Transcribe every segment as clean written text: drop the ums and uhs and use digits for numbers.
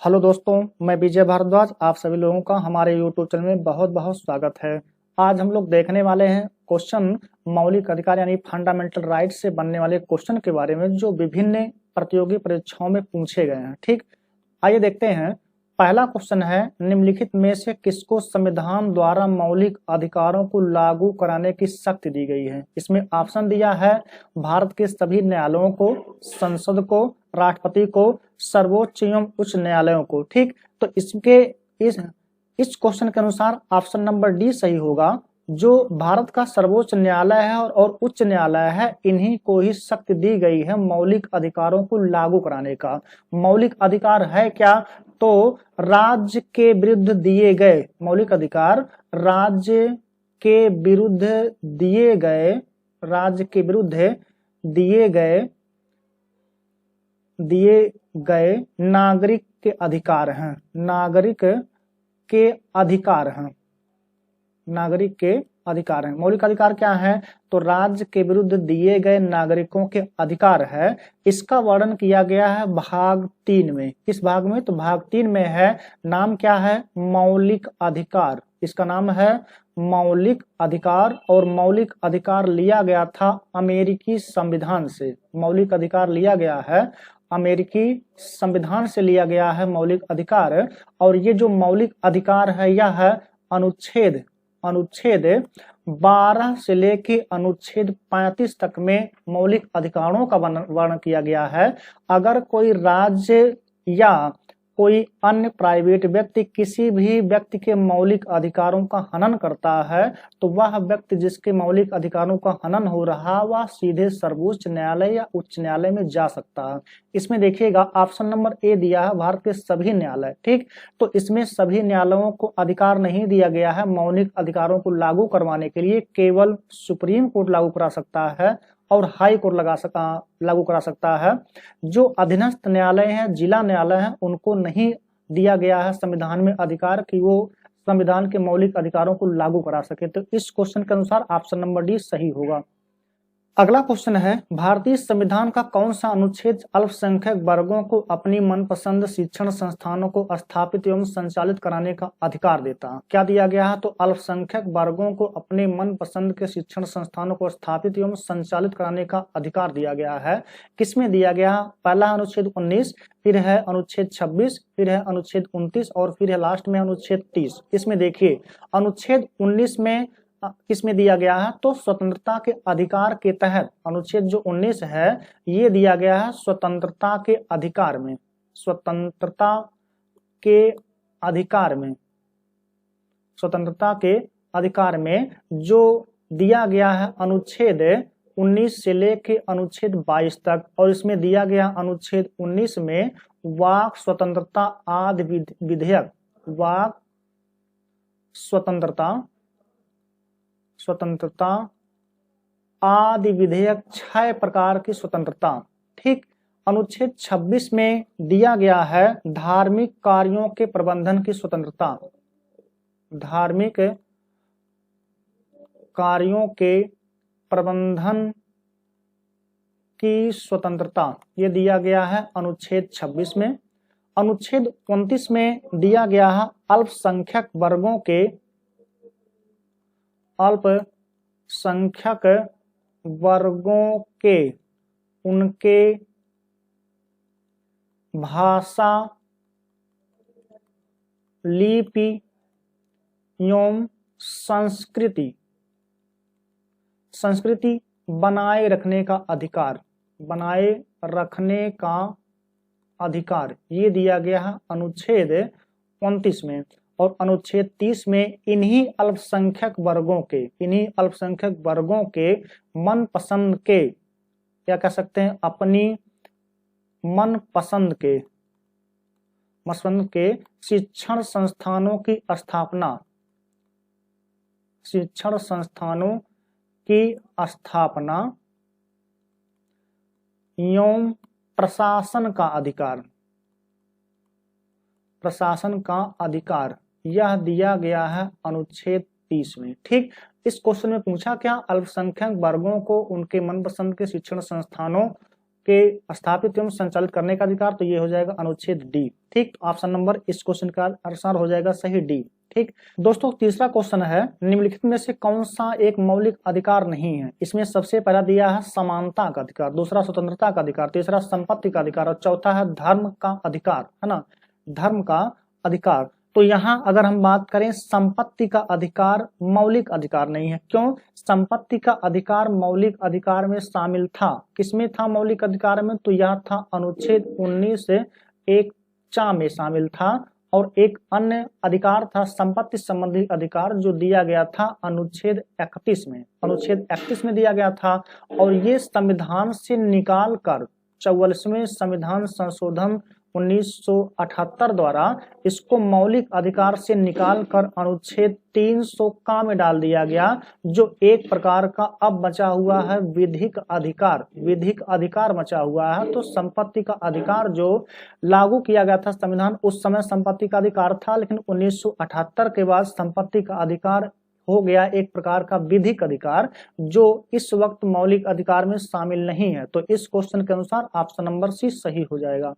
Hello दोस्तों, मैं विजय भारद्वाज। आप सभी लोगों का हमारे यूट्यूब चैनल में बहुत बहुत स्वागत है। आज हम लोग देखने वाले हैं क्वेश्चन मौलिक अधिकार यानी फंडामेंटल राइट से बनने वाले क्वेश्चन के बारे में जो विभिन्न प्रतियोगी परीक्षाओं में पूछे गए हैं। ठीक, आइए देखते हैं। पहला क्वेश्चन है, निम्नलिखित में से किसको संविधान द्वारा मौलिक अधिकारों को लागू कराने की शक्ति दी गई है। इसमें ऑप्शन दिया है भारत के सभी न्यायालयों को, संसद को, राष्ट्रपति को, सर्वोच्च एवं उच्च न्यायालयों को। ठीक, तो इस क्वेश्चन के अनुसार ऑप्शन नंबर डी सही होगा। जो भारत का सर्वोच्च न्यायालय है और उच्च न्यायालय है, इन्हीं को ही शक्ति दी गई है मौलिक अधिकारों को लागू कराने का। मौलिक अधिकार है क्या? तो राज्य के विरुद्ध दिए गए मौलिक अधिकार, राज्य के विरुद्ध दिए गए, राज्य के विरुद्ध दिए गए नागरिक के अधिकार हैं। नागरिक के अधिकार हैं। नागरिक के अधिकार हैं। मौलिक अधिकार क्या है? तो राज्य के विरुद्ध दिए गए नागरिकों के अधिकार है। इसका वर्णन किया गया है भाग 3 में। किस भाग में? तो भाग 3 में है। नाम क्या है? मौलिक अधिकार। इसका नाम है मौलिक अधिकार। और मौलिक अधिकार लिया गया था अमेरिकी संविधान से। मौलिक अधिकार लिया गया है अमेरिकी संविधान से, लिया गया है मौलिक अधिकार। और ये जो मौलिक अधिकार है यह है अनुच्छेद 12 से लेके अनुच्छेद 35 तक में मौलिक अधिकारों का वर्णन किया गया है। अगर कोई राज्य या कोई अन्य प्राइवेट व्यक्ति किसी भी व्यक्ति के मौलिक अधिकारों का हनन करता है तो वह व्यक्ति जिसके मौलिक अधिकारों का हनन हो रहा वह सीधे सर्वोच्च न्यायालय या उच्च न्यायालय में जा सकता है। इसमें देखिएगा ऑप्शन नंबर ए दिया है भारत के सभी न्यायालय। ठीक, तो इसमें सभी न्यायालयों को अधिकार नहीं दिया गया है मौलिक अधिकारों को लागू करवाने के लिए। केवल सुप्रीम कोर्ट लागू करा सकता है और हाई कोर्ट लागू करा सकता है। जो अधीनस्थ न्यायालय हैं, जिला न्यायालय हैं, उनको नहीं दिया गया है संविधान में अधिकार कि वो संविधान के मौलिक अधिकारों को लागू करा सके। तो इस क्वेश्चन के अनुसार ऑप्शन नंबर डी सही होगा। अगला क्वेश्चन है, भारतीय संविधान का कौन सा अनुच्छेद अल्पसंख्यक वर्गों को अपनी मनपसंद शिक्षण संस्थानों को स्थापित एवं संचालित कराने का अधिकार देता है? क्या दिया गया है? तो अल्पसंख्यक वर्गों को अपने मनपसंद के शिक्षण संस्थानों को स्थापित एवं संचालित कराने का अधिकार दिया गया है। किसमें दिया गया है? पहला अनुच्छेद 19, फिर है अनुच्छेद 26, फिर है अनुच्छेद 29 और फिर है लास्ट में अनुच्छेद 30। इसमें देखिए अनुच्छेद 19 में किसमें दिया गया है? तो स्वतंत्रता के अधिकार के तहत अनुच्छेद जो 19 है ये दिया गया है स्वतंत्रता के अधिकार में। स्वतंत्रता के अधिकार में, स्वतंत्रता के अधिकार में जो दिया गया है अनुच्छेद 19 से लेके अनुच्छेद 22 तक। और इसमें दिया गया अनुच्छेद 19 में वाक स्वतंत्रता आदि विधेयक, वाक स्वतंत्रता आदि विधेयक 6 प्रकार की स्वतंत्रता। ठीक, अनुच्छेद 26 में दिया गया है धार्मिक कार्यों के प्रबंधन की स्वतंत्रता। धार्मिक कार्यों के प्रबंधन की स्वतंत्रता ये दिया गया है अनुच्छेद 26 में। अनुच्छेद 29 में दिया गया है अल्पसंख्यक वर्गों के उनके भाषा, लिपि एवं संस्कृति बनाए रखने का अधिकार, ये दिया गया है अनुच्छेद 29 में। और अनुच्छेद 30 में इन्हीं अल्पसंख्यक वर्गों के मनपसंद के, क्या कह सकते हैं, अपनी मनपसंद के शिक्षण संस्थानों की स्थापना एवं प्रशासन का अधिकार यह दिया गया है अनुच्छेद 30 में। ठीक, इस क्वेश्चन में पूछा क्या? अल्पसंख्यक वर्गों को उनके मनपसंद के शिक्षण संस्थानों के स्थापित एवं संचालित करने का अधिकार, तो ये हो जाएगा अनुच्छेद डी। ठीक, ऑप्शन नंबर इस क्वेश्चन का आंसर हो जाएगा सही डी। ठीक दोस्तों, तीसरा क्वेश्चन है निम्नलिखित में से कौन सा एक मौलिक अधिकार नहीं है। इसमें सबसे पहला दिया है समानता का अधिकार, दूसरा स्वतंत्रता का अधिकार, तीसरा संपत्ति का अधिकार और चौथा है धर्म का अधिकार, है ना, धर्म का अधिकार। तो यहाँ अगर हम बात करें संपत्ति का अधिकार मौलिक अधिकार नहीं है। क्यों? संपत्ति का अधिकार मौलिक अधिकार में शामिल था। किसमें था मौलिक अधिकार में? तो यह था अनुच्छेद 19 एक चा में शामिल था। और एक अन्य अधिकार था संपत्ति संबंधी अधिकार, जो दिया गया था अनुच्छेद 31 में, अनुच्छेद 31 में दिया गया था। और ये संविधान से निकाल कर 44वें संविधान संशोधन 1978 द्वारा इसको मौलिक अधिकार से निकाल कर अनुच्छेद 300 का में डाल दिया गया, जो एक प्रकार का अब बचा हुआ है विधिक अधिकार, विधिक अधिकार बचा हुआ है। तो संपत्ति का अधिकार जो लागू किया गया था संविधान, उस समय संपत्ति का अधिकार था, लेकिन 1978 के बाद संपत्ति का अधिकार हो गया एक प्रकार का विधिक अधिकार, जो इस वक्त मौलिक अधिकार में शामिल नहीं है। तो इस क्वेश्चन के अनुसार ऑप्शन नंबर सी सही हो जाएगा।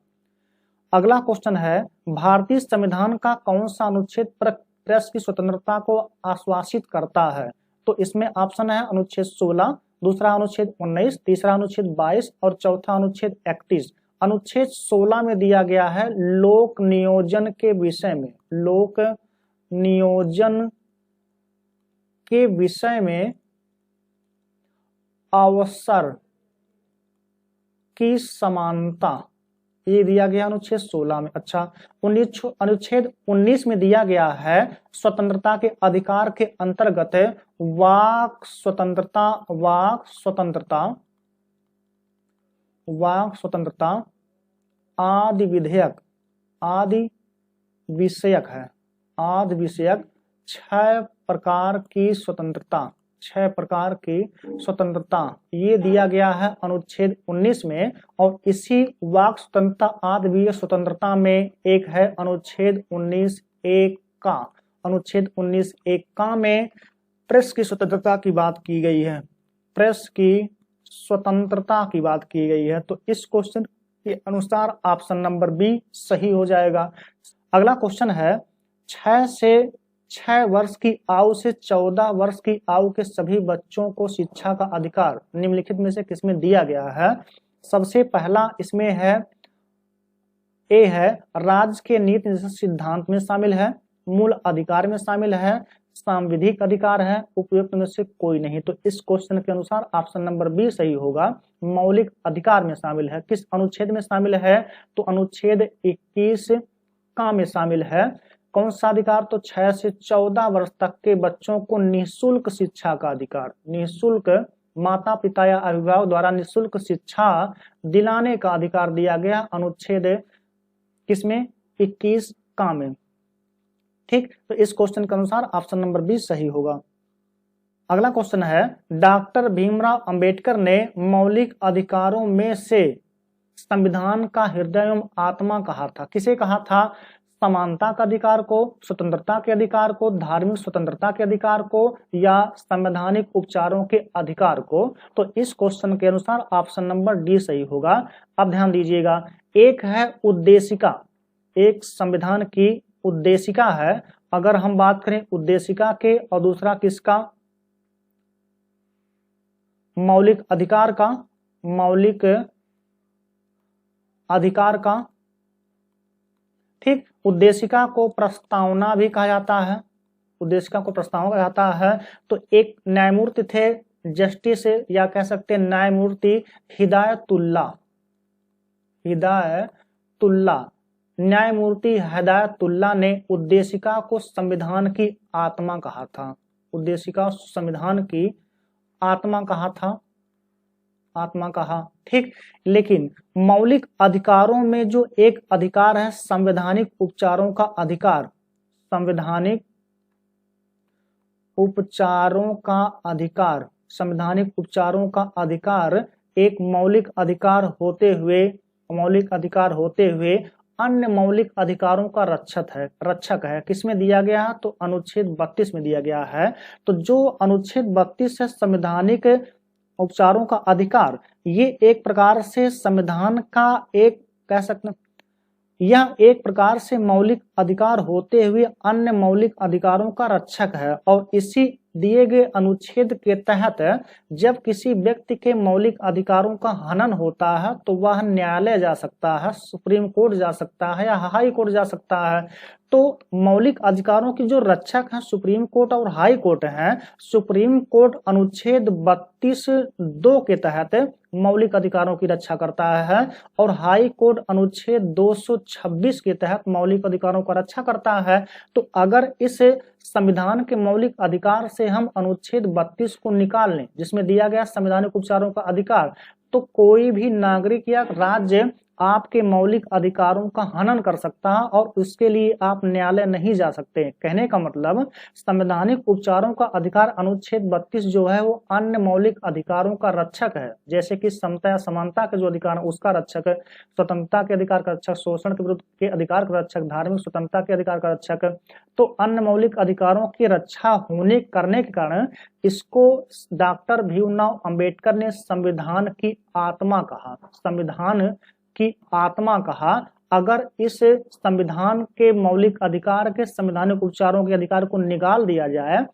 अगला क्वेश्चन है भारतीय संविधान का कौन सा अनुच्छेद प्रेस की स्वतंत्रता को आश्वासित करता है? तो इसमें ऑप्शन है अनुच्छेद 16, दूसरा अनुच्छेद 19, तीसरा अनुच्छेद 22 और चौथा अनुच्छेद 31। अनुच्छेद 16 में दिया गया है लोक नियोजन के विषय में, लोक नियोजन के विषय में अवसर की समानता, ये दिया गया अनुच्छेद 16 में। अच्छा, अनुच्छेद 19 में दिया गया है स्वतंत्रता के अधिकार के अंतर्गत वाक स्वतंत्रता, वाक स्वतंत्रता, वाक स्वतंत्रता आदि विधेयक, आदि विषयक है, आदि विषयक 6 प्रकार की स्वतंत्रता, 6 प्रकार की स्वतंत्रता, ये दिया गया है अनुच्छेद 19 में। और इसी वाक स्वतंत्रता आदि विषयक स्वतंत्रता में एक है अनुच्छेद 19(1) का, अनुच्छेद 19(1) का में प्रेस की स्वतंत्रता की बात की गई है, प्रेस की स्वतंत्रता की बात की गई है। तो इस क्वेश्चन के अनुसार ऑप्शन नंबर बी सही हो जाएगा। अगला क्वेश्चन है 6 वर्ष की आयु से 14 वर्ष की आयु के सभी बच्चों को शिक्षा का अधिकार निम्नलिखित में से किसमें दिया गया है? सबसे पहला इसमें है ए है राज्य के नीति सिद्धांत में शामिल है, मूल अधिकार में शामिल है, सांविधिक अधिकार है, उपयुक्त में से कोई नहीं। तो इस क्वेश्चन के अनुसार ऑप्शन नंबर बी सही होगा, मौलिक अधिकार में शामिल है। किस अनुच्छेद में शामिल है? तो अनुच्छेद 21 का में शामिल है। कौन सा अधिकार? तो 6 से 14 वर्ष तक के बच्चों को निःशुल्क शिक्षा का अधिकार, निःशुल्क माता पिता या अभिभावक द्वारा निःशुल्क शिक्षा दिलाने का अधिकार दिया गया अनुच्छेद किसमें? 21 का में। ठीक, तो इस क्वेश्चन के अनुसार ऑप्शन नंबर बी सही होगा। अगला क्वेश्चन है डॉक्टर भीमराव अंबेडकर ने मौलिक अधिकारों में से संविधान का हृदय एवं आत्मा कहा था। किसे कहा था? समानता का अधिकार को, स्वतंत्रता के अधिकार को, धार्मिक स्वतंत्रता के अधिकार को, या संवैधानिक उपचारों के अधिकार को। तो इस क्वेश्चन के अनुसार ऑप्शन नंबर डी सही होगा। अब ध्यान दीजिएगा, एक है उद्देशिका, एक संविधान की उद्देशिका है, अगर हम बात करें उद्देशिका के, और दूसरा किसका? मौलिक अधिकार का, मौलिक अधिकार का। ठीक, उद्देशिका को प्रस्तावना भी कहा जाता है, उद्देशिका को प्रस्तावना कहा जाता है। तो एक न्यायमूर्ति थे जस्टिस, या कह सकते हैं न्यायमूर्ति हिदायतुल्ला, हिदायतुल्ला, न्यायमूर्ति हिदायतुल्ला ने उद्देशिका को संविधान की आत्मा कहा था, उद्देशिका संविधान की आत्मा कहा था, आत्मा कहा। ठीक, लेकिन मौलिक अधिकारों में जो एक अधिकार है संवैधानिक उपचारों का अधिकार, संवैधानिक उपचारों का अधिकार, संवैधानिक उपचारों का अधिकार एक मौलिक अधिकार होते हुए, मौलिक अधिकार होते हुए अन्य मौलिक अधिकारों का रक्षक है। किसमें दिया गया है? तो अनुच्छेद 32 में दिया गया है। तो जो अनुच्छेद 32 है संवैधानिक उपचारों का अधिकार, ये एक प्रकार से संविधान का एक कह सकते हैं, यह एक प्रकार से मौलिक अधिकार होते हुए अन्य मौलिक अधिकारों का रक्षक है और इसी दिए गए अनुच्छेद के तहत जब किसी व्यक्ति के मौलिक अधिकारों का हनन होता है तो वह न्यायालय जा सकता है, सुप्रीम कोर्ट जा सकता है या हाई कोर्ट जा सकता है। तो मौलिक अधिकारों की जो रक्षक है सुप्रीम कोर्ट और हाई कोर्ट है। सुप्रीम कोर्ट अनुच्छेद 32(2) के तहत मौलिक अधिकारों की रक्षा करता है और हाई कोर्ट अनुच्छेद 226 के तहत मौलिक अधिकारों का रक्षा करता है। तो अगर इस संविधान के मौलिक अधिकार से हम अनुच्छेद 32 को निकाल लें जिसमें दिया गया संवैधानिक उपचारों का अधिकार, तो कोई भी नागरिक या राज्य आपके मौलिक अधिकारों का हनन कर सकता है और उसके लिए आप न्यायालय नहीं जा सकते। कहने का मतलब संवैधानिक उपचारों का अधिकार अनुच्छेद 32 जो है वो अन्य मौलिक अधिकारों का रक्षक है, जैसे कि समता या समानता के जो अधिकार है उसका रक्षक है, स्वतंत्रता के अधिकार का रक्षक, शोषण के विरुद्ध के अधिकार का रक्षक, धार्मिक स्वतंत्रता के अधिकार का रक्षक। तो अन्य मौलिक अधिकारों की रक्षा होने करने के कारण इसको डॉक्टर भीमराव अंबेडकर ने संविधान की आत्मा कहा, संविधान की आत्मा कहा। अगर इस संविधान के मौलिक अधिकार के संवैधानिक उपचारों के अधिकार को निकाल दिया जाए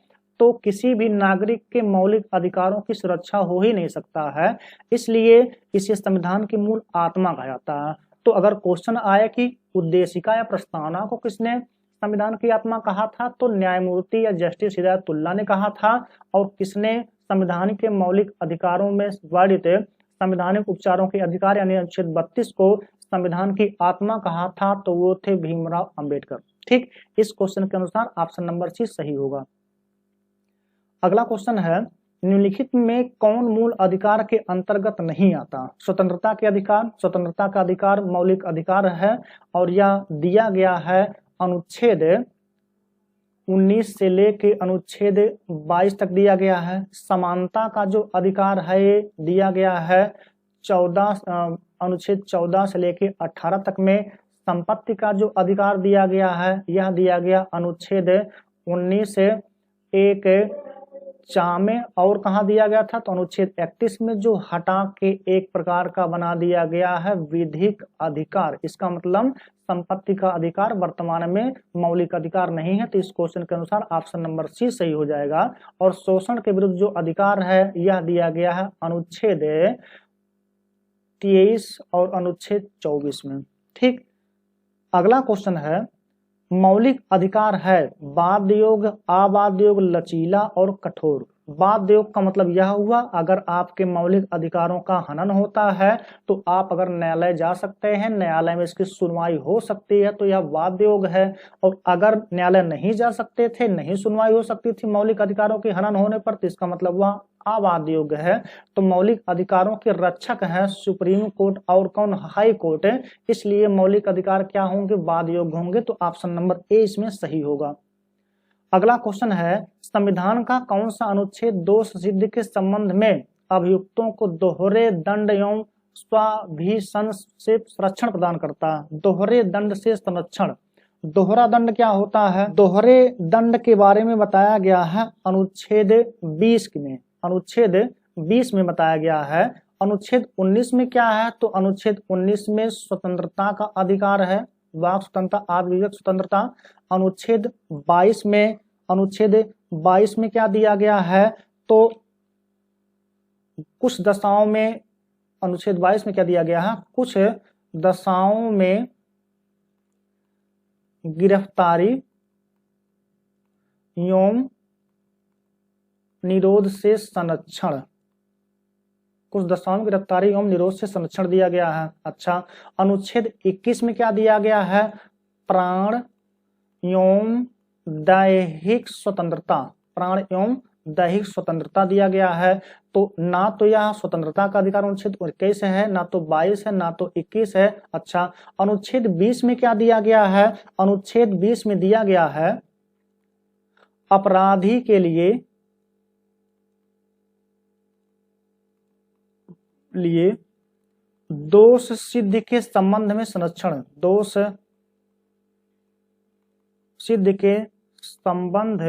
तो किसी भी नागरिक के मौलिक अधिकारों की सुरक्षा हो ही नहीं सकता है, इसलिए इसे संविधान की मूल आत्मा कहा जाता है। तो अगर क्वेश्चन आए कि उद्देशिका या प्रस्तावना को किसने संविधान की आत्मा कहा था, तो न्यायमूर्ति या जस्टिस हिदायतुल्लाह ने कहा था। और किसने संविधान के मौलिक अधिकारों में वर्णित संवैधानिक उपचारों के अधिकार यानी अनुच्छेद 32 को संविधान की आत्मा कहा था, तो वो थे भीमराव अंबेडकर। ठीक, इस क्वेश्चन के अनुसार ऑप्शन नंबर सी सही होगा। अगला क्वेश्चन है, निम्नलिखित में कौन मूल अधिकार के अंतर्गत नहीं आता? स्वतंत्रता के अधिकार, स्वतंत्रता का अधिकार मौलिक अधिकार है और यह दिया गया है अनुच्छेद 19 से लेके अनुच्छेद 22 तक दिया गया है। समानता का जो अधिकार है ये दिया गया है अनुच्छेद 14 से लेके 18 तक में। संपत्ति का जो अधिकार दिया गया है यह दिया गया अनुच्छेद 19 से 1(4) में। और कहाँ दिया गया था? तो अनुच्छेद 31 में, जो हटा के एक प्रकार का बना दिया गया है विधिक अधिकार। इसका मतलब संपत्ति का अधिकार वर्तमान में मौलिक अधिकार नहीं है। तो इस क्वेश्चन के अनुसार ऑप्शन नंबर सी सही हो जाएगा। और शोषण के विरुद्ध जो अधिकार है यह दिया गया है अनुच्छेद 23 और अनुच्छेद 24 में। ठीक, अगला क्वेश्चन है, मौलिक अधिकार है बाध्य योग, अबाध्य योग, लचीला और कठोर। बाध्य योग का मतलब यह हुआ अगर आपके मौलिक अधिकारों का हनन होता है तो आप अगर न्यायालय जा सकते हैं, न्यायालय में इसकी सुनवाई हो सकती है, तो यह बाध्य योग है। और अगर न्यायालय नहीं जा सकते थे, नहीं सुनवाई हो सकती थी मौलिक अधिकारों के हनन होने पर, तो इसका मतलब वह अबाध्य योग है। तो मौलिक अधिकारों के रक्षक है सुप्रीम कोर्ट और कौन? हाई कोर्ट है। इसलिए मौलिक अधिकार क्या होंगे? बाध्य योग होंगे। तो ऑप्शन नंबर ए इसमें सही होगा। अगला क्वेश्चन है, संविधान का कौन सा अनुच्छेद दोष सिद्धि के संबंध में अभियुक्तों को दोहरे दंड एवं स्वाभिसंध से संरक्षण प्रदान करता है? दोहरे दंड से संरक्षण, दोहरा दंड क्या होता है? दोहरे दंड के बारे में बताया गया है अनुच्छेद 20 में। अनुच्छेद 20 में बताया गया है। अनुच्छेद 19 में क्या है? तो अनुच्छेद 19 में स्वतंत्रता का अधिकार है, वाक स्वतंत्रता, आदि विवेक स्वतंत्रता। अनुच्छेद 22 में क्या दिया गया है? तो कुछ दशाओं में, अनुच्छेद 22 में क्या दिया गया है? कुछ दशाओं में गिरफ्तारी एवं निरोध से संरक्षण, कुछ दशाओं में गिरफ्तारी एवं निरोध से संरक्षण दिया गया है। अच्छा, अनुच्छेद 21 में क्या दिया गया है? प्राण एवं दैहिक स्वतंत्रता, प्राण एवं दैहिक स्वतंत्रता दिया गया है। तो ना तो यह स्वतंत्रता का अधिकार अनुच्छेद 21 है, ना तो 22 है, ना तो 21 है। अच्छा, अनुच्छेद 20 में क्या दिया गया है? अनुच्छेद 20 में दिया गया है अपराधी के लिए दोष सिद्धि के संबंध में संरक्षण, दोष सिद्धि के संबंध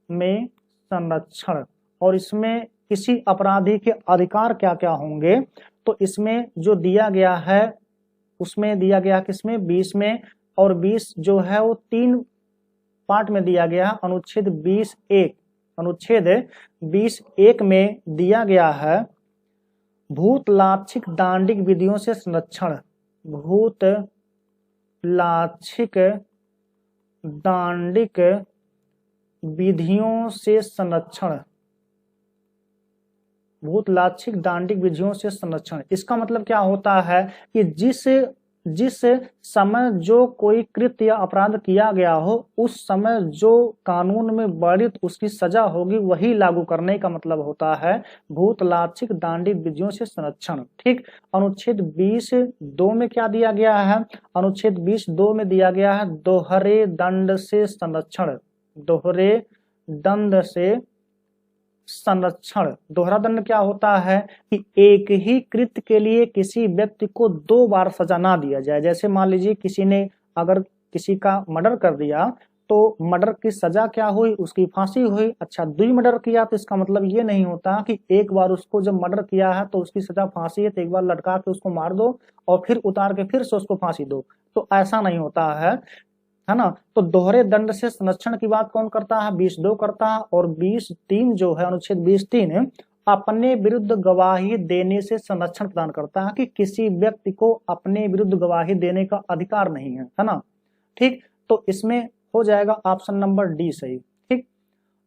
में संरक्षण। और इसमें किसी अपराधी के अधिकार क्या क्या होंगे, तो इसमें जो दिया गया है उसमें दिया गया किसमें 20 में, और 20 जो है वो 3 पार्ट में दिया गया है। अनुच्छेद 20(1) में दिया गया है भूत लाक्षिक दांडिक विधियों से संरक्षण। भूत लाक्षिक दांडिक विधियों से संरक्षण। भूत लाक्षिक दांडिक विधियों से संरक्षण, इसका मतलब क्या होता है कि जिस समय जो कोई कृत्य या अपराध किया गया हो उस समय जो कानून में वर्णित उसकी सजा होगी वही लागू करने का मतलब होता है भूत लाक्षिक दांडिक विधियों से संरक्षण। ठीक, अनुच्छेद 20(2) में क्या दिया गया है? अनुच्छेद 20(2) में दिया गया है दोहरे दंड से संरक्षण। दोहरे दंड से संरक्षण। दोहरा दंड क्या होता है कि एक ही कृत्य के लिए किसी व्यक्ति को 2 बार सजा ना दिया जाए। जैसे मान लीजिए किसी ने अगर किसी का मर्डर कर दिया तो मर्डर की सजा क्या हुई? उसकी फांसी हुई। अच्छा, 2 मर्डर किया तो इसका मतलब ये नहीं होता कि एक बार उसको जब मर्डर किया है तो उसकी सजा फांसी है तो एक बार लटका के उसको मार दो और फिर उतार के फिर से उसको फांसी दो, तो ऐसा नहीं होता है ना। तो दोहरे दंड से संरक्षण की बात कौन करता है? 20(2) करता है। और 20(3) जो है अनुच्छेद 20(3) अपने विरुद्ध गवाही देने से संरक्षण प्रदान करता है कि किसी व्यक्ति को अपने विरुद्ध गवाही देने का अधिकार नहीं है ना। ठीक, तो इसमें हो जाएगा ऑप्शन नंबर डी सही। ठीक,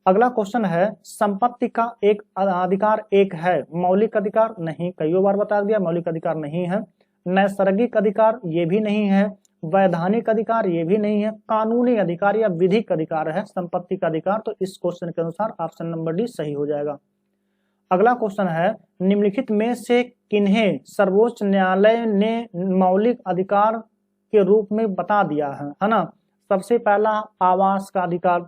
अगला क्वेश्चन है संपत्ति का एक अधिकार एक है, मौलिक अधिकार नहीं, कई बार बता दिया मौलिक अधिकार नहीं है। नैसर्गिक अधिकार ये भी नहीं है, वैधानिक अधिकार ये भी नहीं है, कानूनी अधिकार या विधिक अधिकार है संपत्ति का अधिकार। तो इस क्वेश्चन के अनुसार ऑप्शन नंबर डी सही हो जाएगा। अगला क्वेश्चन है निम्नलिखित में से किन्हें सर्वोच्च न्यायालय ने मौलिक अधिकार के रूप में बता दिया है ना। सबसे पहला आवास का अधिकार।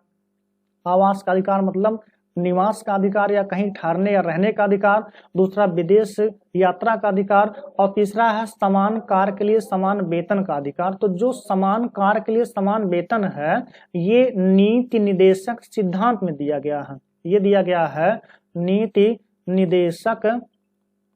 आवास का अधिकार मतलब निवास का अधिकार या कहीं ठहरने या रहने का अधिकार। दूसरा विदेश यात्रा का अधिकार। और तीसरा है समान कार्य के लिए समान वेतन का अधिकार। तो जो समान कार्य के लिए समान वेतन है ये नीति निदेशक सिद्धांत में दिया गया है। ये दिया गया है नीति निदेशक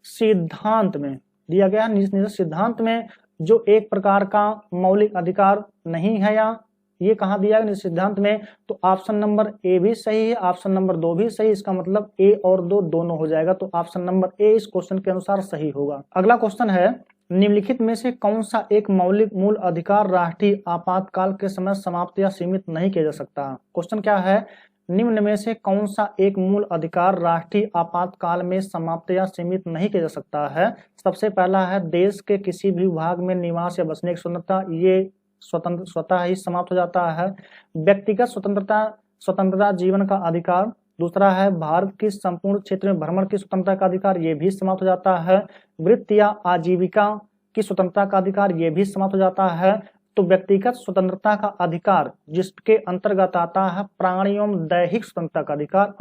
सिद्धांत में दिया गया है। नीति निदेशक सिद्धांत में जो एक प्रकार का मौलिक अधिकार नहीं है या ये कहाँ दिया गया सिद्धांत में, तो ऑप्शन नंबर ए भी सही है, ऑप्शन नंबर 2 भी सही। इसका मतलब ए और 2 दोनों हो जाएगा। तो ऑप्शन नंबर ए इस क्वेश्चन के अनुसार सही होगा। अगला क्वेश्चन है निम्नलिखित में से कौन सा एक मौलिक मूल अधिकार राष्ट्रीय आपातकाल के समय समाप्त या सीमित नहीं किया जा सकता। क्वेश्चन क्या है, निम्न में से कौन सा एक मूल अधिकार राष्ट्रीय आपातकाल में समाप्त या सीमित नहीं किया जा सकता है। सबसे पहला है देश के किसी भी भाग में निवास या बसने की स्वतंत्रता, ये स्वतः ही समाप्त हो जाता है। व्यक्तिगत स्वतंत्रता जीवन का अधिकार। दूसरा है भारत की संपूर्ण क्षेत्र में भ्रमण की स्वतंत्रता का अधिकार, ये भी समाप्त हो जाता है। वृत्ति या आजीविका की स्वतंत्रता का अधिकार, ये भी समाप्त हो जाता है। तो व्यक्तिगत स्वतंत्रता का अधिकार जिसके अंतर्गत आता है प्राण एवं दैहिक स्वतंत्रता का अधिकार,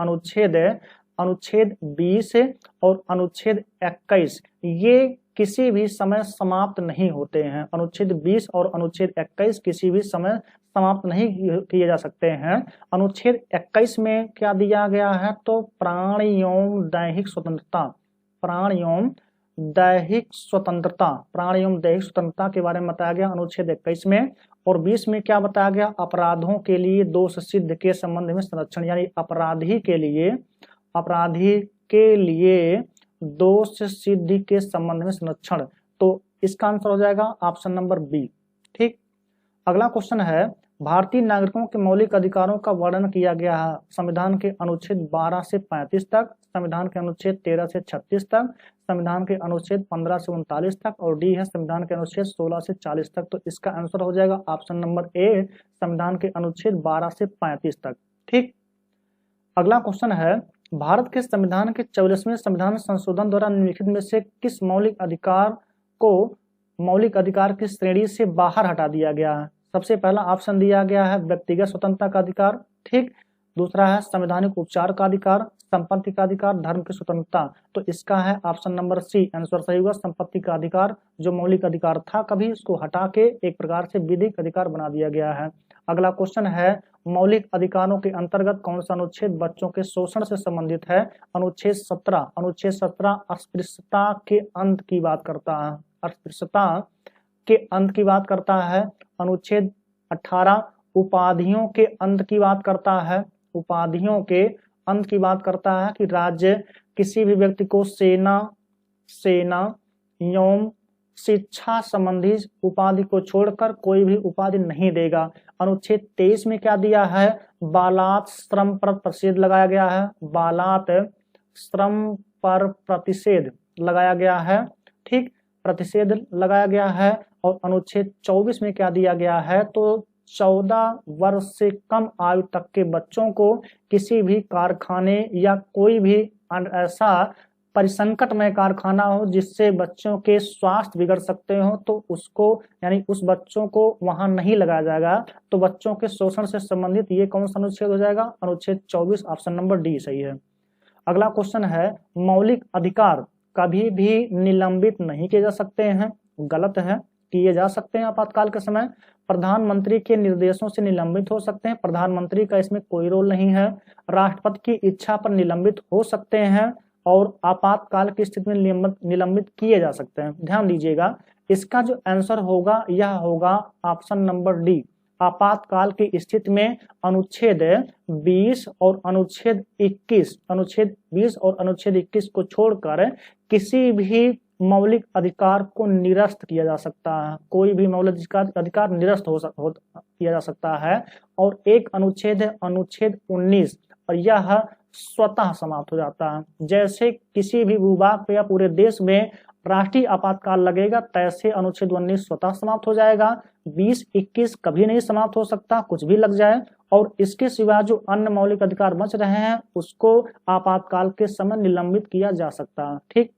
अनुच्छेद 20 और अनुच्छेद 21 ये किसी भी समय समाप्त नहीं होते हैं। अनुच्छेद 20 और अनुच्छेद 21 किसी भी समय समाप्त नहीं किए जा सकते हैं। अनुच्छेद 21 में क्या दिया गया है, तो प्राण एवं दैहिक स्वतंत्रता, प्राण एवं दैहिक स्वतंत्रता, प्राण एवं दैहिक स्वतंत्रता के बारे में बताया गया अनुच्छेद 21 में। और 20 में क्या बताया गया, अपराधों के लिए दोष सिद्ध के संबंध में संरक्षण, यानी अपराधी के लिए दोष सिद्धि के संबंध में संरक्षण। तो इसका आंसर हो जाएगा ऑप्शन नंबर बी। ठीक, अगला क्वेश्चन है भारतीय नागरिकों के मौलिक अधिकारों का वर्णन किया गया है संविधान के अनुच्छेद 12 से 35 तक, संविधान के अनुच्छेद 13 से 36 तक, संविधान के अनुच्छेद 15 से 39 तक, और डी है संविधान के अनुच्छेद 16 से 40 तक। तो इसका आंसर हो जाएगा ऑप्शन नंबर ए, संविधान के अनुच्छेद 12 से 35 तक। ठीक, अगला क्वेश्चन है भारत के संविधान के 44वें संविधान संशोधन द्वारा निम्नलिखित में से किस मौलिक अधिकार को मौलिक अधिकार की श्रेणी से बाहर हटा दिया गया है। सबसे पहला ऑप्शन दिया गया है व्यक्तिगत स्वतंत्रता का अधिकार। ठीक, दूसरा है संवैधानिक उपचार का अधिकार, संपत्ति का अधिकार, धर्म की स्वतंत्रता। तो इसका है ऑप्शन नंबर सी आंसर सही होगा। संपत्ति का अधिकार जो मौलिक अधिकार था कभी इसको हटा के एक प्रकार से विधिक अधिकार बना दिया गया है। अगला क्वेश्चन है, मौलिक अधिकारों के अंतर्गत कौन सा अनुच्छेद बच्चों के शोषण से संबंधित है? अनुच्छेद 17। अनुच्छेद 17 अस्पृश्यता के अंत की बात करता है, अस्पृश्यता के अंत की बात करता है। अनुच्छेद 18 उपाधियों के अंत की बात करता है, उपाधियों के अंत की बात करता है कि राज्य किसी भी व्यक्ति को सेना एवं शिक्षा संबंधी उपाधि को छोड़कर कोई भी उपाधि नहीं देगा। अनुच्छेद 23 में क्या दिया है? बालात श्रम पर प्रतिषेध लगाया गया है, बालात श्रम पर प्रतिषेध लगाया गया है, ठीक, प्रतिषेध लगाया गया है। और अनुच्छेद 24 में क्या दिया गया है? तो 14 वर्ष से कम आयु तक के बच्चों को किसी भी कारखाने या कोई भी ऐसा परिसंकटमय कारखाना हो जिससे बच्चों के स्वास्थ्य बिगड़ सकते हो, तो उसको यानी उस बच्चों को वहां नहीं लगाया जाएगा। तो बच्चों के शोषण से संबंधित ये कौन सा अनुच्छेद हो जाएगा? अनुच्छेद 24, ऑप्शन नंबर डी सही है। अगला क्वेश्चन है, मौलिक अधिकार कभी भी निलंबित नहीं किए जा सकते हैं? गलत है, किए जा सकते हैं आपातकाल के समय। प्रधानमंत्री के निर्देशों से निलंबित हो सकते हैं, प्रधानमंत्री का इसमें कोई रोल नहीं है। राष्ट्रपति की इच्छा पर निलंबित हो सकते हैं और आपातकाल की स्थिति में निलंबित किए जा सकते हैं। ध्यान दीजिएगा, इसका जो आंसर होगा यह होगा ऑप्शन नंबर डी। आपातकाल की स्थिति में अनुच्छेद 20 और अनुच्छेद 21, अनुच्छेद 20 और अनुच्छेद 21 को छोड़कर किसी भी मौलिक अधिकार को निरस्त किया जा सकता है, कोई भी मौलिक अधिकार निरस्त किया जा सकता है। और एक अनुच्छेद है अनुच्छेद 19 और यह स्वतः समाप्त हो जाता है। जैसे किसी भी भूभाग पे या पूरे देश में राष्ट्रीय आपातकाल लगेगा, तैसे अनुच्छेद 19 स्वतः समाप्त हो जाएगा। 20-21 कभी नहीं समाप्त हो सकता, कुछ भी लग जाए। और इसके सिवा जो अन्य मौलिक अधिकार बच रहे हैं उसको आपातकाल के समय निलंबित किया जा सकता है, ठीक।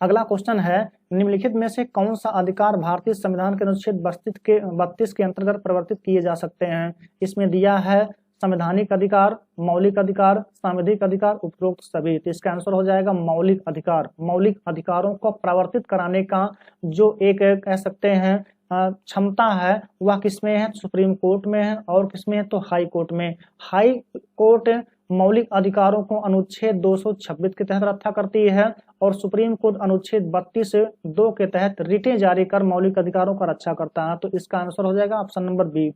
अगला क्वेश्चन है, निम्नलिखित में से कौन सा अधिकार भारतीय संविधान के अनुच्छेद 32 के अंतर्गत परिवर्तित किए जा सकते हैं? इसमें दिया है संवैधानिक अधिकार, मौलिक अधिकार, सांविधिक अधिकार, उपरोक्त सभी। तो इसका आंसर हो जाएगा मौलिक अधिकार। मौलिक अधिकारों को प्रवर्तित कराने का जो एक कह सकते हैं क्षमता है वह किसमें है? सुप्रीम कोर्ट में है। और किसमें है? तो हाई कोर्ट में। हाई कोर्ट मौलिक अधिकारों को अनुच्छेद 226 के तहत रक्षा करती है और सुप्रीम कोर्ट अनुच्छेद 32(2) के तहत रिटें जारी कर मौलिक अधिकारों का रक्षा करता है। तो इसका आंसर हो जाएगा ऑप्शन नंबर बी।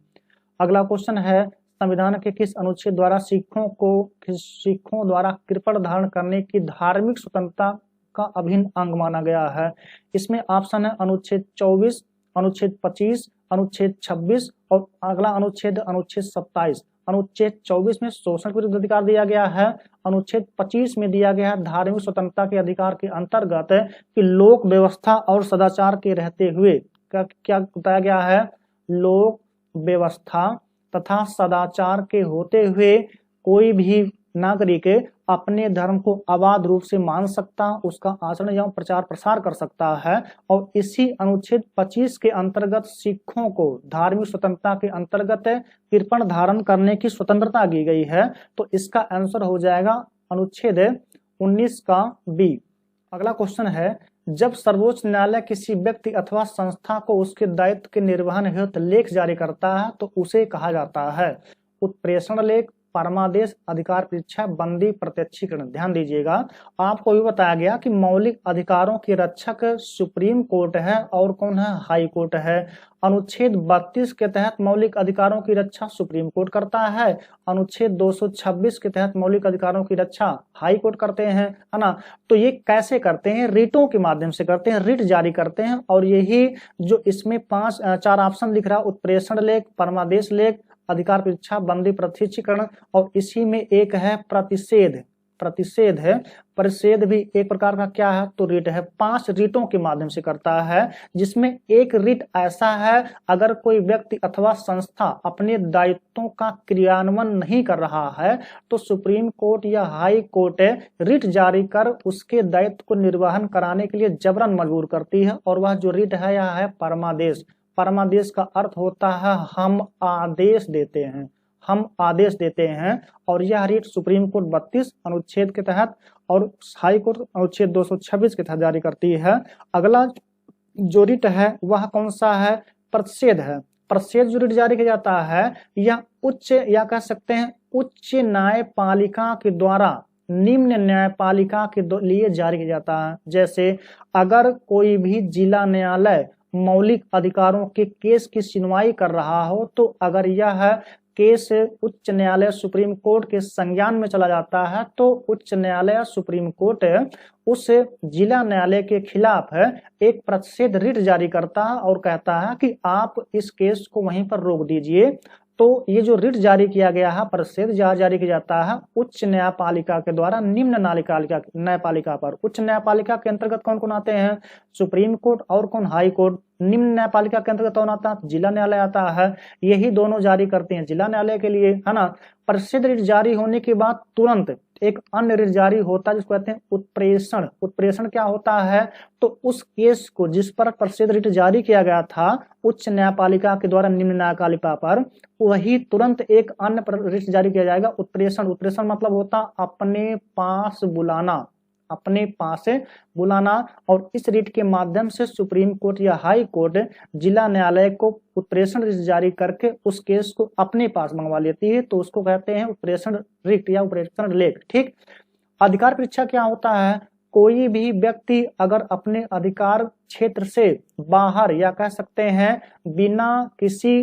अगला क्वेश्चन है, संविधान के किस अनुच्छेद द्वारा सिखों द्वारा कृपण धारण करने की धार्मिक स्वतंत्रता का अभिन्न अंग माना गया है? इसमें ऑप्शन है अनुच्छेद 24, अनुच्छेद 25, अनुच्छेद 26 और अगला अनुच्छेद 27। अनुच्छेद 24 में शोषण विरुद्ध अधिकार दिया गया है, अनुच्छेद 25 में दिया गया है धार्मिक स्वतंत्रता के अधिकार के अंतर्गत कि लोक व्यवस्था और सदाचार के रहते हुए क्या बताया गया है? लोक व्यवस्था तथा सदाचार के होते हुए कोई भी नागरिक अपने धर्म को अबाध रूप से मान सकता, उसका आचरण एवं प्रचार प्रसार कर सकता है। और इसी अनुच्छेद 25 के अंतर्गत सिखों को धार्मिक स्वतंत्रता के अंतर्गत कृपण धारण करने की स्वतंत्रता दी गई है। तो इसका आंसर हो जाएगा अनुच्छेद 19 का बी। अगला क्वेश्चन है, जब सर्वोच्च न्यायालय किसी व्यक्ति अथवा संस्था को उसके दायित्व के निर्वहन हेतु लेख जारी करता है तो उसे कहा जाता है उत्प्रेषण लेख, परमादेश, अधिकार परीक्षा, बंदी, प्रत्यक्षीकरण। ध्यान दीजिएगा, आपको भी बताया गया कि मौलिक अधिकारों के रक्षक सुप्रीम कोर्ट है और कौन है? हाई कोर्ट है। अनुच्छेद 32 के तहत मौलिक अधिकारों की रक्षा सुप्रीम कोर्ट करता है, अनुच्छेद 226 के तहत मौलिक अधिकारों की रक्षा हाई कोर्ट करते हैं, है ना। तो ये कैसे करते हैं? रिटों के माध्यम से करते हैं, रिट जारी करते हैं। और यही जो इसमें 4 ऑप्शन दिख रहा है, उत्प्रेषण लेख, परमादेश लेख, अधिकार परीक्षा, बंदी, प्रत्यक्षीकरण और इसी में एक है प्रतिषेध। प्रतिषेध है, प्रतिषेध भी एक प्रकार का क्या है? तो रिट है। 5 रिटों के माध्यम से करता है, जिसमें एक रिट ऐसा है अगर कोई व्यक्ति अथवा संस्था अपने दायित्वों का क्रियान्वयन नहीं कर रहा है तो सुप्रीम कोर्ट या हाई कोर्ट रिट जारी कर उसके दायित्व को निर्वहन कराने के लिए जबरन मजबूर करती है। और वह जो रिट है यह है परमादेश। परमादेश का अर्थ होता है हम आदेश देते हैं, हम आदेश देते हैं। और यह रिट सुप्रीम कोर्ट 32 अनुच्छेद के तहत और हाई कोर्ट अनुच्छेद 226 के तहत जारी करती है। अगला जो रिट है वह कौन सा है? प्रतिषेध है। प्रसिद्ध जो रिट जारी किया जाता है यह उच्च या कह सकते हैं उच्च न्यायपालिका के द्वारा निम्न न्यायपालिका के लिए जारी किया जाता है। जैसे अगर कोई भी जिला न्यायालय मौलिक अधिकारों के केस की सुनवाई कर रहा हो तो अगर यह केस उच्च न्यायालय सुप्रीम कोर्ट के संज्ञान में चला जाता है तो उच्च न्यायालय सुप्रीम कोर्ट उस जिला न्यायालय के खिलाफ एक प्रसिद्ध रिट जारी करता है और कहता है कि आप इस केस को वहीं पर रोक दीजिए। तो ये जो रिट जारी किया गया है प्रसिद्ध जारी किया जाता है उच्च न्यायपालिका के द्वारा निम्न न्यायपालिका पर। उच्च न्यायपालिका के अंतर्गत कौन कौन आते हैं? सुप्रीम कोर्ट और कौन? High court. निम्न न्यायपालिका के अंतर्गत कौन आता है? जिला न्यायालय आता है। यही दोनों जारी करते हैं जिला न्यायालय के लिए, है ना। प्रसिद्ध रिट जारी होने के बाद तुरंत एक अन्य रिट जारी होता है जिसको कहते हैं उत्प्रेषण। उत्प्रेषण क्या होता है? तो उस केस को जिस पर प्रसिद्ध रिट जारी किया गया था उच्च न्यायपालिका के द्वारा निम्न न्यायपालिका पर, वही तुरंत एक अन्य रिट जारी किया जाएगा उत्प्रेषण। उत्प्रेषण मतलब होता अपने पास बुलाना, अपने पास बुलाना। और इस रिट के माध्यम से सुप्रीम कोर्ट या हाई कोर्ट जिला न्यायालय को उत्प्रेषण रिट जारी करके उस केस को अपने पास मंगवा लेती है, तो उसको कहते हैं उत्प्रेषण रिट या उत्प्रेषण लेख। ठीक। अधिकार परीक्षा क्या होता है? कोई भी व्यक्ति अगर अपने अधिकार क्षेत्र से बाहर या कह सकते हैं बिना किसी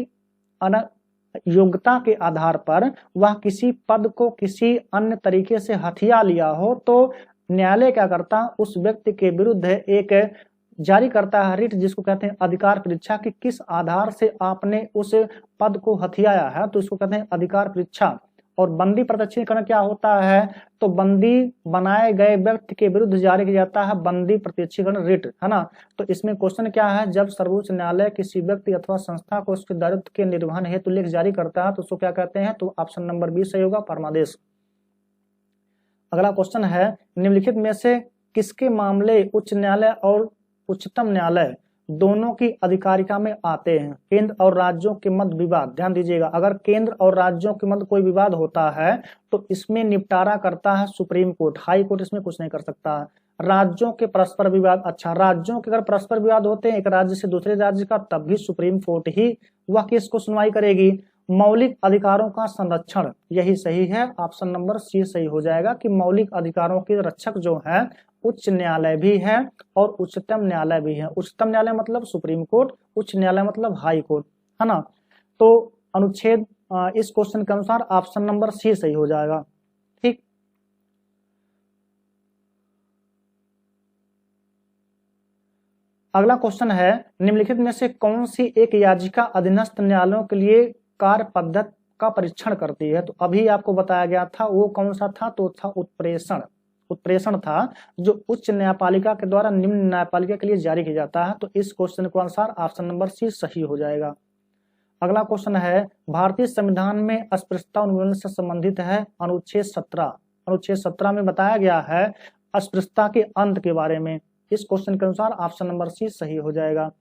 योग्यता के आधार पर वह किसी पद को किसी अन्य तरीके से हथिया लिया हो तो न्यायालय क्या करता है? उस व्यक्ति के विरुद्ध एक जारी करता है रिट जिसको कहते हैं अधिकार परीक्षा कि किस आधार से आपने उस पद को हथियाया है, तो इसको कहते हैं अधिकार परीक्षा। और बंदी प्रत्यक्षीकरण क्या होता है? तो बंदी बनाए गए व्यक्ति के विरुद्ध जारी किया जाता है बंदी प्रत्यक्षीकरण रिट, है ना। तो इसमें क्वेश्चन क्या है? जब सर्वोच्च न्यायालय किसी व्यक्ति अथवा संस्था को उसके दायित्व के निर्वहन हेतु लेख जारी करता है तो उसको क्या कहते हैं? तो ऑप्शन नंबर 20 सही होगा, फरमादेश। अगला क्वेश्चन है निम्नलिखित में से किसके मामले उच्च न्यायालय और उच्चतम न्यायालय दोनों की अधिकारिता में आते हैं? केंद्र और राज्यों के मध्य विवाद। ध्यान दीजिएगा, अगर केंद्र और राज्यों के मध्य कोई विवाद होता है तो इसमें निपटारा करता है सुप्रीम कोर्ट, हाई कोर्ट इसमें कुछ नहीं कर सकता है। राज्यों के परस्पर विवाद, अच्छा राज्यों के अगर परस्पर विवाद होते हैं एक राज्य से दूसरे राज्य का, तब भी सुप्रीम कोर्ट ही वह केस को सुनवाई करेगी। मौलिक अधिकारों का संरक्षण, यही सही है, ऑप्शन नंबर सी सही हो जाएगा कि मौलिक अधिकारों के रक्षक जो है उच्च न्यायालय भी है और उच्चतम न्यायालय भी है। उच्चतम न्यायालय मतलब सुप्रीम कोर्ट, उच्च न्यायालय मतलब हाई कोर्ट, है ना। तो अनुच्छेद इस क्वेश्चन के अनुसार ऑप्शन नंबर सी सही हो जाएगा। ठीक। अगला क्वेश्चन है निम्नलिखित में से कौन सी एक याचिका अधीनस्थ न्यायालयों के लिए कार्य पद्धति का परीक्षण करती है? तो अभी आपको बताया गया था वो कौन सा था? तो था उत्प्रेषण। उत्प्रेषण था जो उच्च न्यायपालिका के द्वारा निम्न न्यायपालिका के लिए जारी किया जाता है। तो इस क्वेश्चन के अनुसार ऑप्शन नंबर सी सही हो जाएगा। अगला क्वेश्चन है भारतीय संविधान में अस्पृश्यता उन्मूलन से संबंधित है अनुच्छेद 17। अनुच्छेद 17 में बताया गया है अस्पृश्यता के अंत के बारे में। इस क्वेश्चन के अनुसार ऑप्शन नंबर सी सही हो जाएगा।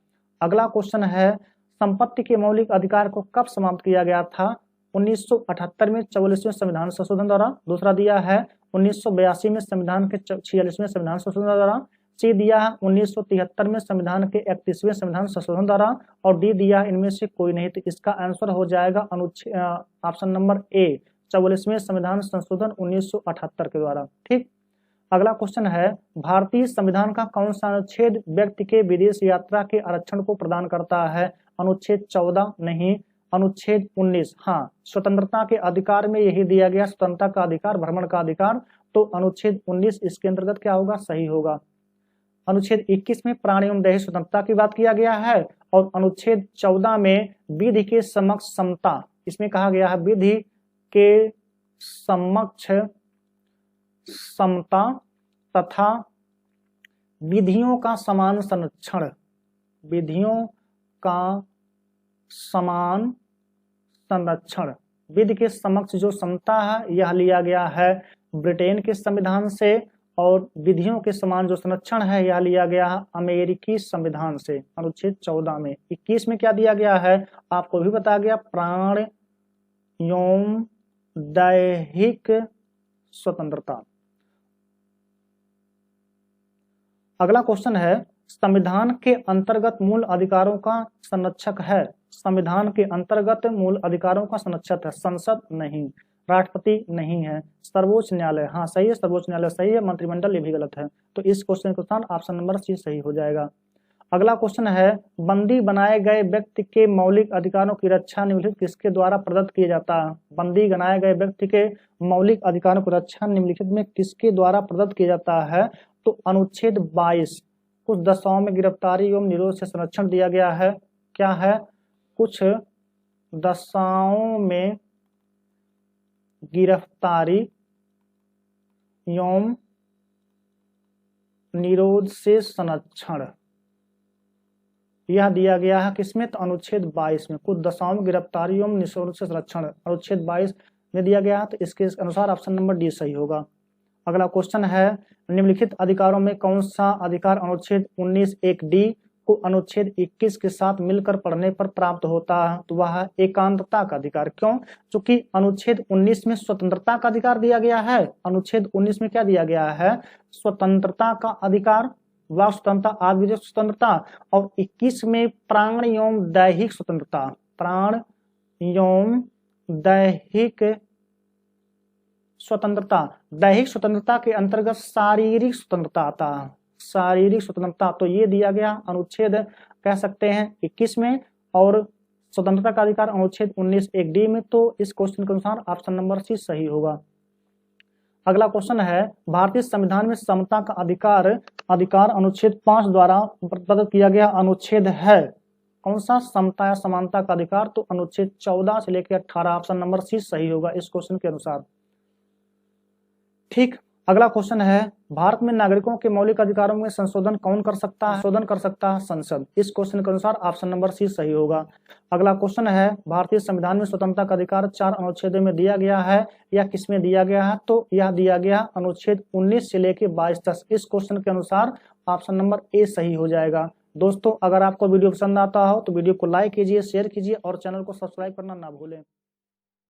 अगला क्वेश्चन है संपत्ति के मौलिक अधिकार को कब समाप्त किया गया था? 1978 में 44वें संविधान संशोधन द्वारा। दूसरा दिया है 1982 में संविधान के 46वें संविधान संशोधन द्वारा। सी दिया है 1973 में संविधान के 31वें संविधान संशोधन द्वारा। और डी दिया है इनमें से कोई नहीं। तो इसका आंसर हो जाएगा ऑप्शन नंबर ए 44वें संविधान संशोधन 1978 के द्वारा। ठीक। अगला क्वेश्चन है भारतीय संविधान का कौन सा अनुच्छेद व्यक्ति के विदेश यात्रा के आरक्षण को प्रदान करता है? अनुच्छेद 14 नहीं, अनुच्छेद 19। हाँ, स्वतंत्रता के अधिकार में यही दिया गया, स्वतंत्रता का अधिकार, भ्रमण का अधिकार। तो अनुच्छेद 19 इसके अंतर्गत क्या होगा? सही होगा। अनुच्छेद 21 में प्राण एवं दैहिक स्वतंत्रता की बात किया गया है और अनुच्छेद 14 में विधि के समक्ष समता, इसमें कहा गया है विधि के समक्ष समता तथा विधियों का समान संरक्षण। विधियों का समान संरक्षण, विधि के समक्ष जो समता है यह लिया गया है ब्रिटेन के संविधान से और विधियों के समान जो संरक्षण है यह लिया गया है अमेरिकी संविधान से अनुच्छेद 14 में। 21 में क्या दिया गया है? आपको भी बताया गया प्राण एवं दैहिक स्वतंत्रता। अगला क्वेश्चन है संविधान के अंतर्गत मूल अधिकारों का संरक्षक है? संविधान के अंतर्गत मूल अधिकारों का संरक्षक है। संसद नहीं, राष्ट्रपति नहीं है, सर्वोच्च न्यायालय, हाँ सही है, सर्वोच्च न्यायालय सही है, मंत्रिमंडल ये भी गलत है। तो इस क्वेश्चन के अनुसार ऑप्शन नंबर सी सही हो जाएगा। अगला क्वेश्चन है, बंदी बनाए गए व्यक्ति के मौलिक अधिकारों की रक्षा निम्नलिखित किसके द्वारा प्रदत्त किया जाता है? बंदी बनाए गए व्यक्ति के मौलिक अधिकारों की रक्षा निम्नलिखित में किसके द्वारा प्रदत्त किया जाता है? तो अनुच्छेद 22, कुछ दशाओं में गिरफ्तारी एवं निरोध से संरक्षण दिया गया है। क्या है? कुछ दशाओं में गिरफ्तारी एवं निरोध से संरक्षण, यह दिया गया है किसमें? तो अनुच्छेद 22 में। कुछ दशाओं में गिरफ्तारी एवं निरोध से संरक्षण अनुच्छेद 22 में दिया गया है। तो इसके अनुसार ऑप्शन नंबर डी सही होगा। अगला क्वेश्चन है, निम्नलिखित अधिकारों में कौन सा अधिकार अनुच्छेद 19(1)(d) को अनुच्छेद 21 के साथ मिलकर पढ़ने पर प्राप्त होता है? तो वह है एकांतता का अधिकार। क्यों? क्योंकि अनुच्छेद 19 में स्वतंत्रता का अधिकार दिया गया है। अनुच्छेद 19 में क्या दिया गया है? स्वतंत्रता का अधिकार, वाक स्वतंत्रता, आत्मविजय स्वतंत्रता, और 21 में प्राण एवं दैहिक स्वतंत्रता, प्राण एवं दैहिक स्वतंत्रता। दैहिक स्वतंत्रता के अंतर्गत शारीरिक स्वतंत्रता आता है, शारीरिक स्वतंत्रता। तो ये दिया गया अनुच्छेद कह सकते हैं 21 में, और स्वतंत्रता का अधिकार अनुच्छेद 19(1)(d) में। तो इस क्वेश्चन के अनुसार ऑप्शन नंबर सी सही होगा। अगला क्वेश्चन है, भारतीय संविधान में समता का अधिकार अनुच्छेद 5 द्वारा प्रदत्त किया गया अनुच्छेद है। कौन सा? समता या समानता का अधिकार। तो अनुच्छेद 14 से लेकर 18, ऑप्शन नंबर सी सही होगा इस क्वेश्चन के अनुसार। ठीक। अगला क्वेश्चन है, भारत में नागरिकों के मौलिक अधिकारों में संशोधन कौन कर सकता है? संशोधन कर सकता है संसद। इस क्वेश्चन के अनुसार ऑप्शन नंबर सी सही होगा। अगला क्वेश्चन है, भारतीय संविधान में स्वतंत्रता का अधिकार 4 अनुच्छेदों में दिया गया है, या किसमें दिया गया है? तो यह दिया गया अनुच्छेद 19 से लेकर 22 तक। इस क्वेश्चन के अनुसार ऑप्शन नंबर ए सही हो जाएगा। दोस्तों, अगर आपको वीडियो पसंद आता हो तो वीडियो को लाइक कीजिए, शेयर कीजिए और चैनल को सब्सक्राइब करना ना भूलें।